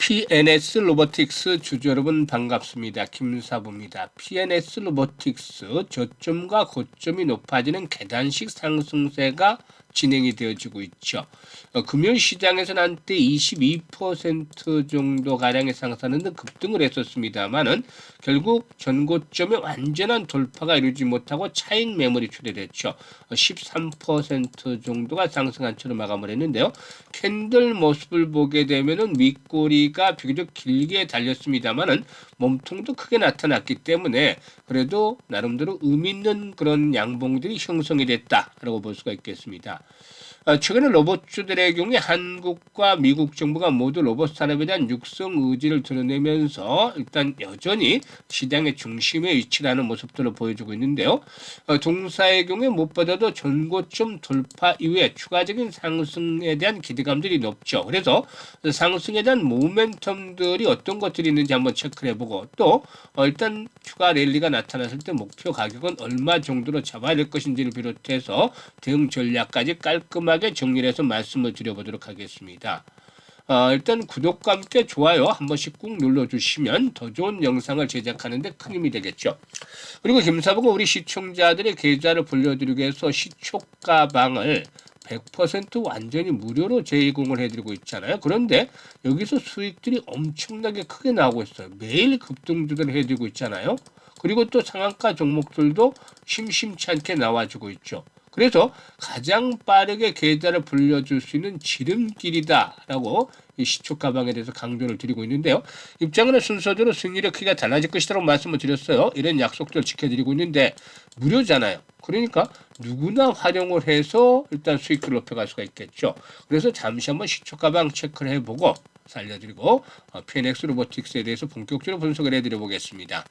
PNS 로보틱스 주주 여러분 반갑습니다. 김사부입니다. PNS 로보틱스 저점과 고점이 높아지는 계단식 상승세가 진행이 되어지고 있죠. 금요일 시장에서는 한때 22% 정도 가량의 상승하는 등 급등을 했었습니다만은 결국 전고점의 완전한 돌파가 이루지 못하고 차익 매물이 출현했죠. 13% 정도가 상승한 채로 마감을 했는데요. 캔들 모습을 보게 되면은 윗꼬리가 비교적 길게 달렸습니다만은 몸통도 크게 나타났기 때문에 그래도 나름대로 의미 있는 그런 양봉들이 형성이 됐다라고 볼 수가 있겠습니다. 최근에 로봇주들의 경우에 한국과 미국 정부가 모두 로봇 산업에 대한 육성 의지를 드러내면서 일단 여전히 시장의 중심에 위치하는 모습들을 보여주고 있는데요. 동사의 경우에 무엇보다도 전고점 돌파 이후에 추가적인 상승에 대한 기대감들이 높죠. 그래서 상승에 대한 모멘텀들이 어떤 것들이 있는지 한번 체크를 해보고 또 일단 추가 랠리가 나타났을 때 목표 가격은 얼마 정도로 잡아야 될 것인지를 비롯해서 대응 전략까지 깔끔하게 정리를 해서 말씀을 드려보도록 하겠습니다. 일단 구독과 함께 좋아요 한 번씩 꾹 눌러주시면 더 좋은 영상을 제작하는 데 큰 힘이 되겠죠. 그리고 김사부가 우리 시청자들의 계좌를 불려드리기 위해서 시초가방을 100% 완전히 무료로 제공을 해드리고 있잖아요. 그런데 여기서 수익들이 엄청나게 크게 나오고 있어요. 매일 급등주들을 해드리고 있잖아요. 그리고 또 상한가 종목들도 심심치 않게 나와주고 있죠. 그래서 가장 빠르게 계좌를 불려줄 수 있는 지름길이다라고 이 시초 가방에 대해서 강조를 드리고 있는데요. 입장은 순서대로 승리의 크기가 달라질 것이라고 말씀을 드렸어요. 이런 약속들을 지켜드리고 있는데 무료잖아요. 그러니까 누구나 활용을 해서 일단 수익을 높여갈 수가 있겠죠. 그래서 잠시 한번 시초 가방 체크를 해보고 살려드리고 PNX 로보틱스에 대해서 본격적으로 분석을 해드려 보겠습니다.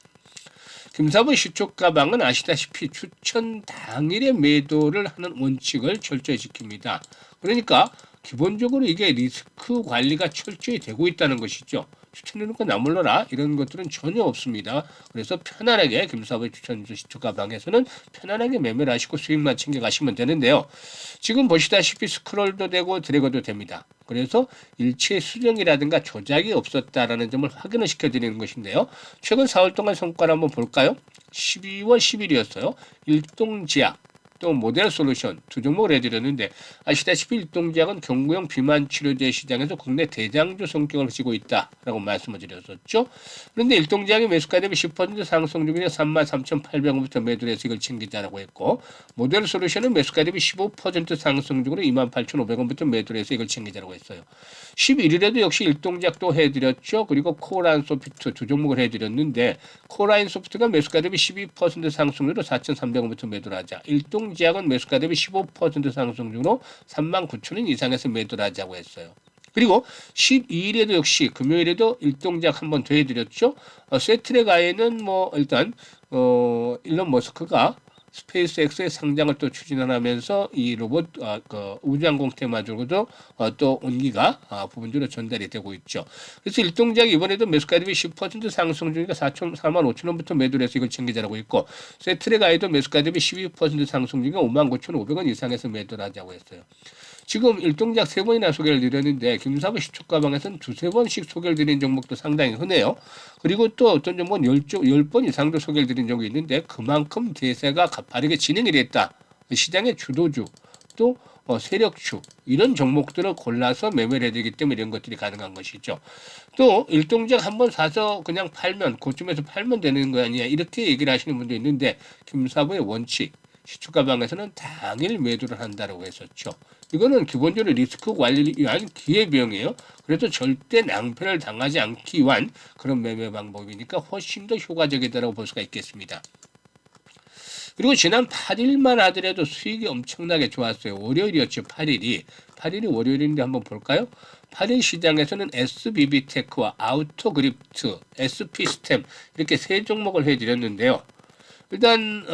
김사부 시초 가방은 아시다시피 추천 당일에 매도를 하는 원칙을 철저히 지킵니다. 그러니까 기본적으로 이게 리스크 관리가 철저히 되고 있다는 것이죠. 추천해놓고 나몰라라 이런 것들은 전혀 없습니다. 그래서 편안하게 김사부의 추천주 시초 가방에서는 편안하게 매매를 하시고 수익만 챙겨가시면 되는데요. 지금 보시다시피 스크롤도 되고 드래그도 됩니다. 그래서 일체 수정이라든가 조작이 없었다라는 점을 확인을 시켜드리는 것인데요. 최근 4월 동안 성과를 한번 볼까요? 12월 10일이었어요. 일동지약 또 모델 솔루션 두 종목을 해드렸는데 아시다시피 일동지약은 경구용 비만 치료제 시장에서 국내 대장주 성격을 띠고 있다라고 말씀을 드렸었죠. 그런데 일동지약이 매수가 대비 10% 상승 중이라 33,800원부터 매도를 해서 이걸 챙기자라고 했고 모델 솔루션은 매수가 대비 15% 상승 중으로 28,500원부터 매도를 해서 이걸 챙기자라고 했어요. 11일에도 역시 일동지약도 해드렸죠. 그리고 코라인 소프트 두 종목을 해드렸는데 코라인 소프트가 매수가 대비 12% 상승률로 4,300원부터 매도를 하자. 일동지약은 매수가 대비 15% 상승 중으로 39,000원 이상에서 매도를 하자고 했어요. 그리고 12일에도 역시 금요일에도 일동작 한 번 더 해드렸죠. 세트랙아에는 뭐 일단 일론 머스크가 스페이스X의 상장을 또 추진하면서 이 로봇 우주항공 테마적으로도 또 온기가 부분적으로 전달이 되고 있죠. 그래서 일동작이 이번에도 매수가 대비 10% 상승 중이니까 45,000원부터 매도를 해서 이걸 챙기자라고 있고 세트랙아에도 매수가 대비 12% 상승 중이니까 59,500원 이상에서 매도를 하자고 했어요. 지금 일동작 3번이나 소개를 드렸는데 김사부 시초가방에서는 2-3번씩 소개를 드린 종목도 상당히 흔해요. 그리고 또 어떤 종목은 10번 이상도 소개를 드린 적이 있는데 그만큼 대세가 가파르게 진행이 됐다. 시장의 주도주 또 세력주 이런 종목들을 골라서 매매를 해야 되기 때문에 이런 것들이 가능한 것이죠. 또 일동작 한번 사서 그냥 팔면 고점에서 팔면 되는 거 아니야 이렇게 얘기를 하시는 분도 있는데 김사부의 원칙 시초가방에서는 당일 매도를 한다고 했었죠. 이거는 기본적으로 리스크 관리를 위한 기회비용이에요. 그래서 절대 낭패를 당하지 않기 위한 그런 매매 방법이니까 훨씬 더 효과적이다라고 볼 수가 있겠습니다. 그리고 지난 8일만 하더라도 수익이 엄청나게 좋았어요. 월요일이었죠. 8일이 월요일인데 한번 볼까요? 8일 시장에서는 SBB테크와 아우토그립트, SP스템 이렇게 세 종목을 해드렸는데요. 일단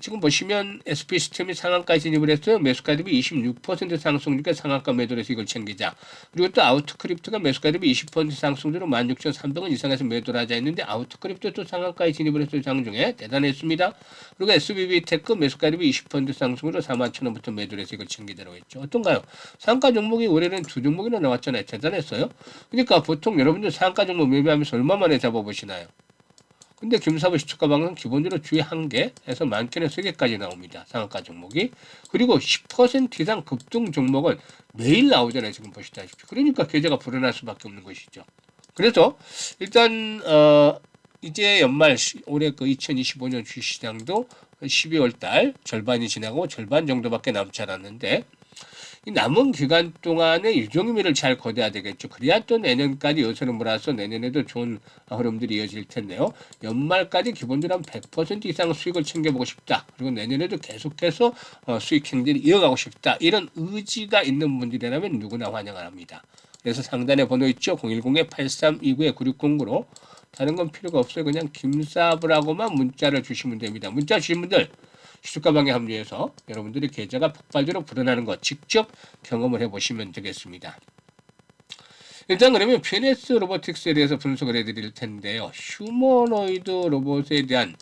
지금 보시면 SP시스템이 상한가에 진입을 했어요. 매수가 대비 26% 상승률과 상한가 매도를 해서 이걸 챙기자. 그리고 또 아우트크립트가 매수가 대비 20% 상승률로 16,300원 이상에서 매도를 하자 했는데 아우트크립트도 상한가에 진입을 했어요. 장중에 대단했습니다. 그리고 SBB테크 매수가 대비 20% 상승으로 41,000원부터 매도를 해서 이걸 챙기자라고 했죠. 어떤가요? 상한가 종목이 올해는 두 종목이나 나왔잖아요. 대단했어요. 그러니까 보통 여러분들 상한가 종목 매매하면서 얼마 만에 잡아보시나요? 근데 김사부 시초가방은 기본적으로 주에 1개에서 많게는 3개까지 나옵니다. 상한가 종목이. 그리고 10% 이상 급등 종목은 매일 나오잖아요. 지금 보시다시피. 그러니까 계좌가 불어날 수밖에 없는 것이죠. 그래서 일단 이제 연말 올해 그 2025년 주식시장도 12월 달 절반이 지나고 절반 정도밖에 남지 않았는데 이 남은 기간 동안에 일종의미를 잘 거둬야 되겠죠. 그래야 또 내년까지 요소를 몰아서 내년에도 좋은 흐름들이 이어질 텐데요. 연말까지 기본적으로 한 100% 이상 수익을 챙겨보고 싶다. 그리고 내년에도 계속해서 수익 행진을 이어가고 싶다. 이런 의지가 있는 분들이라면 누구나 환영을 합니다. 그래서 상단에 번호 있죠. 010-8329-9609로 다른 건 필요가 없어요. 그냥 김사부라고만 문자를 주시면 됩니다. 문자 주신 분들 시주가방에 합류해서 여러분들이 계좌가 폭발적으로 불어나는 것 직접 경험을 해보시면 되겠습니다. 일단 그러면 PNS 로보틱스에 대해서 분석을 해드릴 텐데요. 휴머노이드 로봇에 대한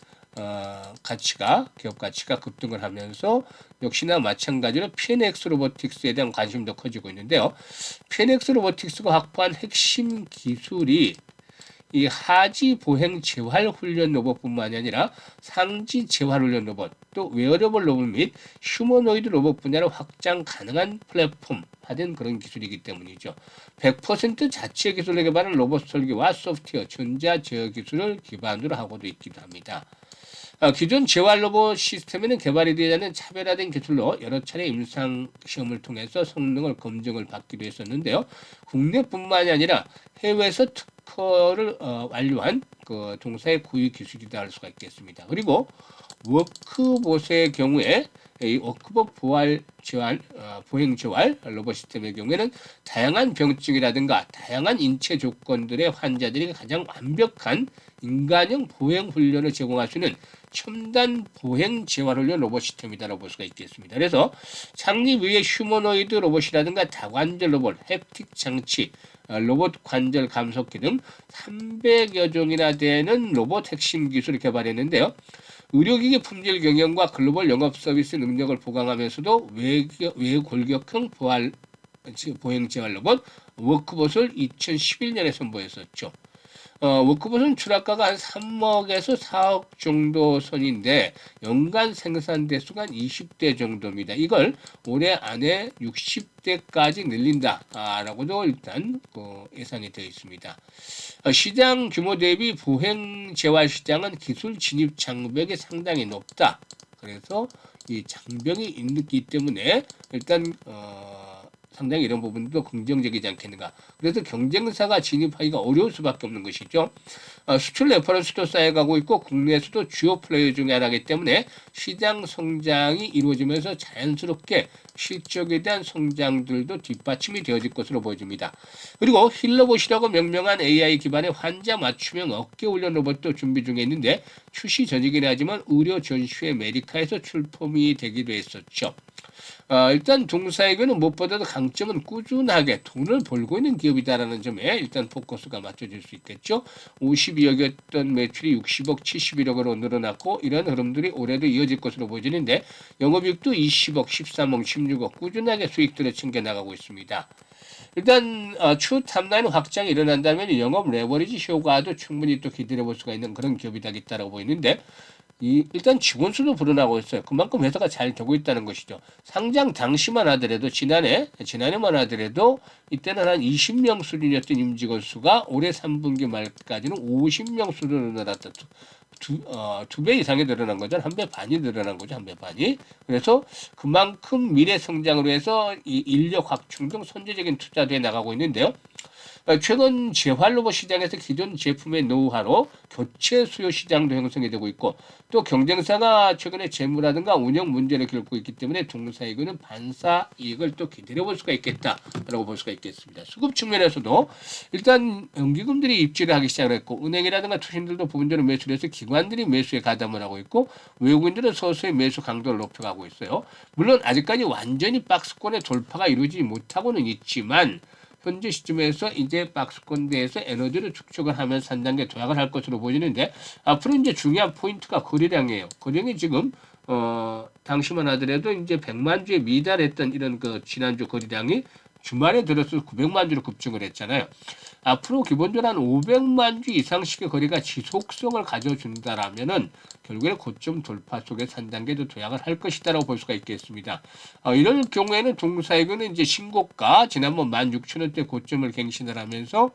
가치가 기업 가치가 급등을 하면서 역시나 마찬가지로 PNX 로보틱스에 대한 관심도 커지고 있는데요. PNX 로보틱스가 확보한 핵심 기술이 이 하지 보행 재활 훈련 로봇뿐만이 아니라 상지 재활 훈련 로봇, 또 웨어러블 로봇 및 휴머노이드 로봇 분야로 확장 가능한 플랫폼화된 그런 기술이기 때문이죠. 100% 자체 기술로 개발한 로봇 설계와 소프트웨어, 전자 제어 기술을 기반으로 하고도 있기도 합니다. 기존 재활 로봇 시스템에는 개발이 되지 않은 차별화된 기술로 여러 차례 임상 시험을 통해서 성능을 검증을 받기도 했었는데요. 국내뿐만이 아니라 해외에서 특허를 완료한 그 동사의 고유 기술이다 할 수가 있겠습니다. 그리고 워크봇의 경우에 이 워크봇 보행 재활 로봇 시스템의 경우에는 다양한 병증이라든가 다양한 인체 조건들의 환자들이 가장 완벽한 인간형 보행 훈련을 제공할 수 있는 첨단 보행 재활 훈련 로봇 시스템이다라고 볼 수가 있겠습니다. 그래서 창립 위에 휴머노이드 로봇이라든가 다관절 로봇, 햅틱 장치, 로봇 관절 감속기 등 300여 종이나 되는 로봇 핵심 기술을 개발했는데요. 의료기기 품질 경영과 글로벌 영업 서비스 능력을 보강하면서도 외골격형 보행 재활 로봇 워크봇을 2011년에 선보였었죠. 워크봇은 출하가가 한 3억에서 4억 정도 선인데 연간 생산 대수가 한 20대 정도입니다. 이걸 올해 안에 60대까지 늘린다라고도 일단 예상이 되어 있습니다. 시장 규모 대비 보행 재활 시장은 기술 진입 장벽이 상당히 높다. 그래서 이 장벽이 있기 때문에 일단 상당히 이런 부분도 긍정적이지 않겠는가. 그래서 경쟁사가 진입하기가 어려울 수밖에 없는 것이죠. 수출 레퍼런스도 쌓여가고 있고 국내에서도 주요 플레이어 중에 하나이기 때문에 시장 성장이 이루어지면서 자연스럽게 실적에 대한 성장들도 뒷받침이 되어질 것으로 보여집니다. 그리고 힐러봇이라고 명명한 AI 기반의 환자 맞춤형 어깨 훈련 로봇도 준비 중에 있는데 출시 전이긴 하지만 의료 전시회 메디카에서 출품이 되기도 했었죠. 일단 동사에게는 무엇보다도 강점은 꾸준하게 돈을 벌고 있는 기업이다라는 점에 일단 포커스가 맞춰질 수 있겠죠. 52억이었던 매출이 60억, 71억으로 늘어났고 이런 흐름들이 올해도 이어질 것으로 보여지는데 영업이익도 20억, 13억, 16억 꾸준하게 수익들을 챙겨나가고 있습니다. 일단 추후 탑라인 확장이 일어난다면 영업 레버리지 효과도 충분히 또 기대해 볼 수가 있는 그런 기업이다겠다라고 보이는데 일단 직원 수도 불어나고 있어요. 그만큼 회사가 잘 되고 있다는 것이죠. 상장 당시만 하더라도 지난해만 하더라도 이때는 한 20명 수준이었던 임직원 수가 올해 3분기 말까지는 50명 수준으로 늘었다. 두 배 이상이 늘어난 거죠. 한 배 반이 늘어난 거죠. 한 배 반이. 그래서 그만큼 미래 성장으로 해서 이 인력 확충 등 선제적인 투자도 해 나가고 있는데요. 최근 재활로봇 시장에서 기존 제품의 노후화로 교체 수요 시장도 형성이 되고 있고 또 경쟁사가 최근에 재무라든가 운영 문제를 겪고 있기 때문에 동사이그는 반사 이익을 또 기다려 볼 수가 있겠다라고 볼 수가 있겠습니다. 수급 측면에서도 일단 연기금들이 입지를 하기 시작을 했고 은행이라든가 투신들도 부분적으로 매수를 해서 기관들이 매수에 가담을 하고 있고 외국인들은 서서히 매수 강도를 높여가고 있어요. 물론 아직까지 완전히 박스권의 돌파가 이루어지지 못하고는 있지만 현재 시점에서 이제 박스권 내에서 에너지를 축적을 하면서 한 단계 도약을 할 것으로 보이는데 앞으로 이제 중요한 포인트가 거래량이에요. 거래량이 지금 당시만 하더라도 이제 100만 주에 미달했던 이런 그 지난주 거래량이 주말에 들어서 900만 주로 급증을 했잖아요. 앞으로 기본적으로 한 500만 주 이상씩의 거래가 지속성을 가져준다라면은 결국에 고점 돌파 속에서 한 단계 더 도약을 할 것이다라고 볼 수가 있겠습니다. 이럴 경우에는 동사이그는 이제 신고가 지난번 16,000원대 고점을 갱신을 하면서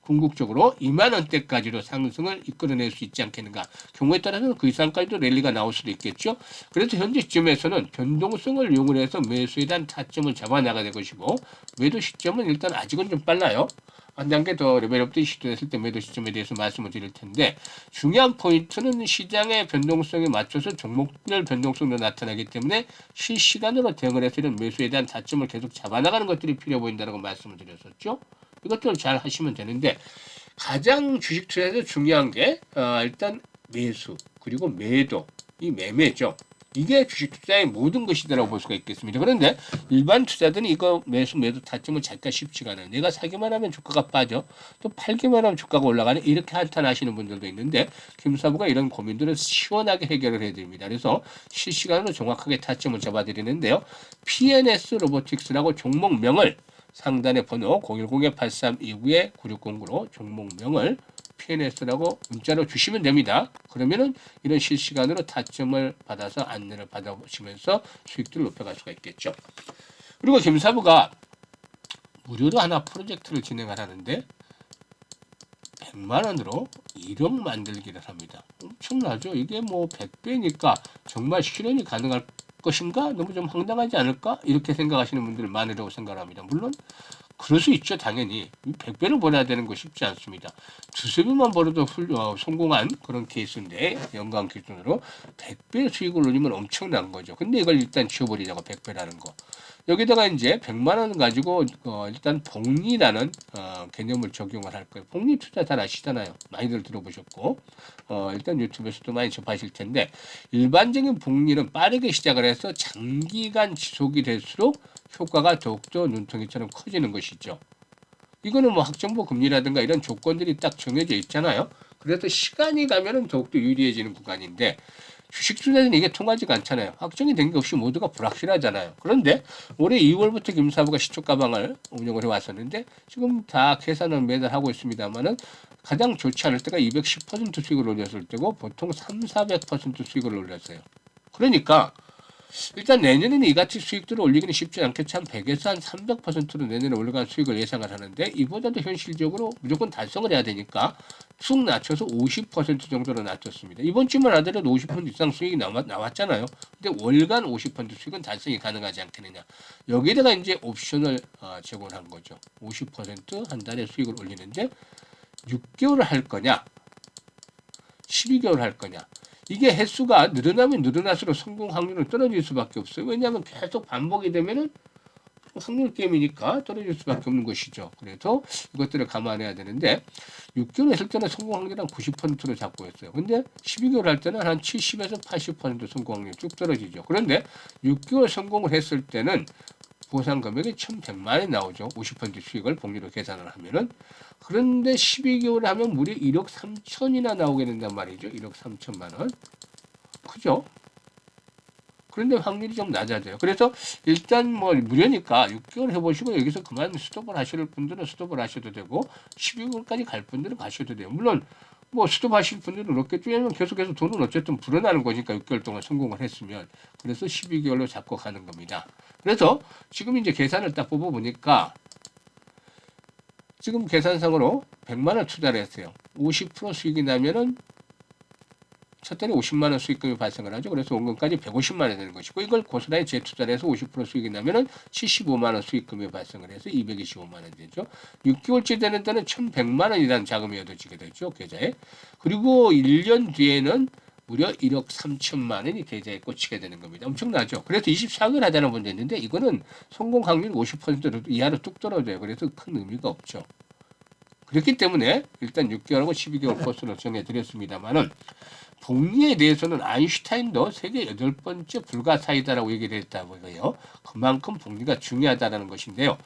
궁극적으로 2만 원대까지로 상승을 이끌어낼 수 있지 않겠는가. 경우에 따라서는 그 이상까지도 랠리가 나올 수도 있겠죠. 그래서 현재 시점에서는 변동성을 이용을 해서 매수에 대한 타점을 잡아나가야 될 것이고 매도 시점은 일단 아직은 좀 빨라요. 한 단계 더 레벨업도 시도했을 때 매도 시점에 대해서 말씀을 드릴 텐데 중요한 포인트는 시장의 변동성에 맞춰서 종목별 변동성도 나타나기 때문에 실시간으로 대응을 해서 이런 매수에 대한 타점을 계속 잡아나가는 것들이 필요해 보인다고 말씀을 드렸었죠. 이것들을 잘 하시면 되는데 가장 주식 투자에서 중요한 게 일단 매수 그리고 매도 이 매매죠. 이게 주식 투자의 모든 것이다라고 볼 수가 있겠습니다. 그런데 일반 투자들은 이거 매수 매도 타점을 찾기가 쉽지가 않아요. 내가 사기만 하면 주가가 빠져 또 팔기만 하면 주가가 올라가는 이렇게 한탄하시는 분들도 있는데 김사부가 이런 고민들을 시원하게 해결을 해드립니다. 그래서 실시간으로 정확하게 타점을 잡아드리는데요. PNS 로보틱스라고 종목명을 상단의 번호 010-8329-9609로 종목명을 PNS라고 문자로 주시면 됩니다. 그러면은 이런 실시간으로 타점을 받아서 안내를 받아보시면서 수익들을 높여갈 수가 있겠죠. 그리고 김사부가 무료로 하나 프로젝트를 진행을 하는데 100만 원으로 1억 만들기를 합니다. 엄청나죠? 이게 뭐 100배니까 정말 실현이 가능할 것인가? 너무 좀 황당하지 않을까? 이렇게 생각하시는 분들이 많으라고 생각합니다. 물론 그럴 수 있죠. 당연히 100배를 벌어야 되는 거 쉽지 않습니다. 두세 배만 벌어도 성공한 그런 케이스인데 연간 기준으로 100배 수익을 올리면 엄청난 거죠. 근데 이걸 일단 지워버리자고 100배라는 거. 여기다가 이제 100만 원 가지고 일단 복리라는 개념을 적용을 할 거예요. 복리 투자 잘 아시잖아요. 많이들 들어보셨고 일단 유튜브에서도 많이 접하실 텐데 일반적인 복리는 빠르게 시작을 해서 장기간 지속이 될수록 효과가 더욱더 눈덩이처럼 커지는 것이죠. 이거는 뭐 학정보 금리라든가 이런 조건들이 딱 정해져 있잖아요. 그래서 시간이 가면은 더욱더 유리해지는 구간인데 주식 투자는 이게 통하지가 않잖아요. 확정이 된 게 없이 모두가 불확실하잖아요. 그런데 올해 2월부터 김사부가 시초 가방을 운영을 해왔었는데 지금 다 계산을 매달 하고 있습니다만은 가장 좋지 않을 때가 210% 수익을 올렸을 때고 보통 300~400% 수익을 올렸어요. 그러니까 일단 내년에는 이같이 수익들을 올리기는 쉽지 않겠지 한 100에서 한 300%로 내년에 올라갈 수익을 예상을 하는데 이보다도 현실적으로 무조건 달성을 해야 되니까 쑥 낮춰서 50% 정도로 낮췄습니다. 이번 주만 하더라도 50% 이상 수익이 나왔잖아요. 근데 월간 50% 수익은 달성이 가능하지 않겠느냐. 여기다가 이제 옵션을 제공을 한 거죠. 50%한 달에 수익을 올리는데 6개월을 할 거냐 12개월 할 거냐. 이게 횟수가 늘어나면 늘어날수록 성공 확률은 떨어질 수밖에 없어요. 왜냐하면 계속 반복이 되면은 확률 게임이니까 떨어질 수밖에 없는 것이죠. 그래서 이것들을 감안해야 되는데 6개월 했을 때는 성공 확률 한 90%로 잡고 있어요. 근데 12개월 할 때는 한 70에서 80% 성공 확률이 쭉 떨어지죠. 그런데 6개월 성공을 했을 때는 보상 금액이 1,100만 원이 나오죠. 50% 수익을 복리로 계산을 하면은. 그런데 12개월 하면 무려 1억 3천이나 나오게 된단 말이죠. 1억 3천만 원. 그죠? 그런데 확률이 좀 낮아져요. 그래서 일단 뭐 무료니까 6개월 해보시고 여기서 그만 스톱을 하실 분들은 스톱을 하셔도 되고 12개월까지 갈 분들은 가셔도 돼요. 물론 뭐 스톱하실 분들은 없겠죠. 왜냐면 계속해서 돈은 어쨌든 불어나는 거니까 6개월 동안 성공을 했으면. 그래서 12개월로 잡고 가는 겁니다. 그래서 지금 이제 계산을 딱 뽑아보니까 지금 계산상으로 100만 원 투자를 했어요. 50% 수익이 나면은 첫 달에 50만 원 수익금이 발생을 하죠. 그래서 원금까지 150만 원 되는 것이고 이걸 고스란히 재투자를 해서 50% 수익이 나면은 75만 원 수익금이 발생을 해서 225만 원 되죠. 6개월째 되는 데는 1,100만 원이라는 자금이 얻어지게 되죠. 계좌에. 그리고 1년 뒤에는 무려 1억 3천만 원이 계좌에 꽂히게 되는 겁니다. 엄청나죠. 그래서 24개월 하자는 분도 있는데 이거는 성공 확률 50% 이하로 뚝 떨어져요. 그래서 큰 의미가 없죠. 그렇기 때문에 일단 6개월하고 12개월 코스로 정해드렸습니다만은 복리에 대해서는 아인슈타인도 세계 8번째 불가사의다라고 얘기를 했다고 해요. 그만큼 복리가 중요하다는 것인데요.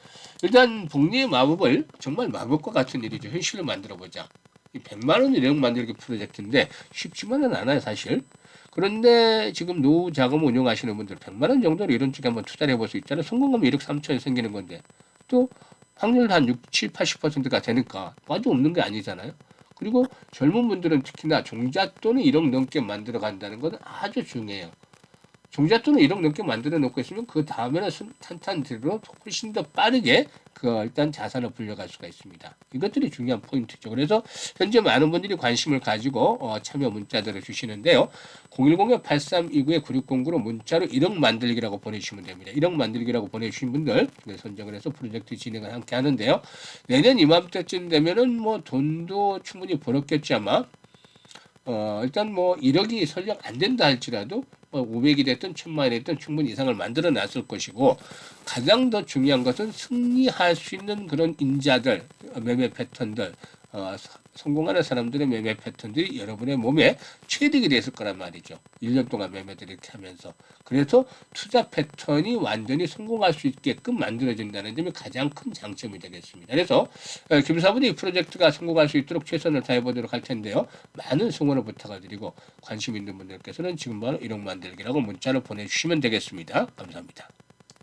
일단 복리의 마법을 정말 마법과 같은 일이죠. 현실로 만들어보자. 이 100만 원 이력 만들기 프로젝트인데 쉽지만은 않아요, 사실. 그런데 지금 노후 자금 운용하시는 분들 100만 원 정도로 이런 쪽에 한번 투자를 해볼 수 있잖아요. 성공하면 1억 3천이 생기는 건데 또 확률 한 6, 7, 80%가 되니까 아주 없는 게 아니잖아요. 그리고 젊은 분들은 특히나 종잣돈을 1억 넘게 만들어 간다는 것은 아주 중요해요. 종잣돈을 1억 넘게 만들어 놓고 있으면 그 다음에는 탄탄대로 훨씬 더 빠르게 일단 자산을 불려갈 수가 있습니다. 이것들이 중요한 포인트죠. 그래서 현재 많은 분들이 관심을 가지고 참여 문자들을 주시는데요. 010-8329-9609로 문자로 1억 만들기라고 보내주시면 됩니다. 1억 만들기라고 보내주신 분들 선정을 해서 프로젝트 진행을 함께 하는데요. 내년 이맘때쯤 되면은 뭐 돈도 충분히 벌었겠지 아마. 일단 뭐 1억이 설령 안 된다 할지라도 500이 됐든 1000만이 됐든 충분히 이상을 만들어 놨을 것이고 가장 더 중요한 것은 승리할 수 있는 그런 인자들, 매매 패턴들, 성공하는 사람들의 매매 패턴들이 여러분의 몸에 취득이 됐을 거란 말이죠. 1년 동안 매매들 이렇게 하면서. 그래서 투자 패턴이 완전히 성공할 수 있게끔 만들어진다는 점이 가장 큰 장점이 되겠습니다. 그래서 김사부님 이 프로젝트가 성공할 수 있도록 최선을 다해보도록 할 텐데요. 많은 성원을 부탁을 드리고 관심 있는 분들께서는 지금 바로 1억 만들기라고 문자를 보내주시면 되겠습니다. 감사합니다.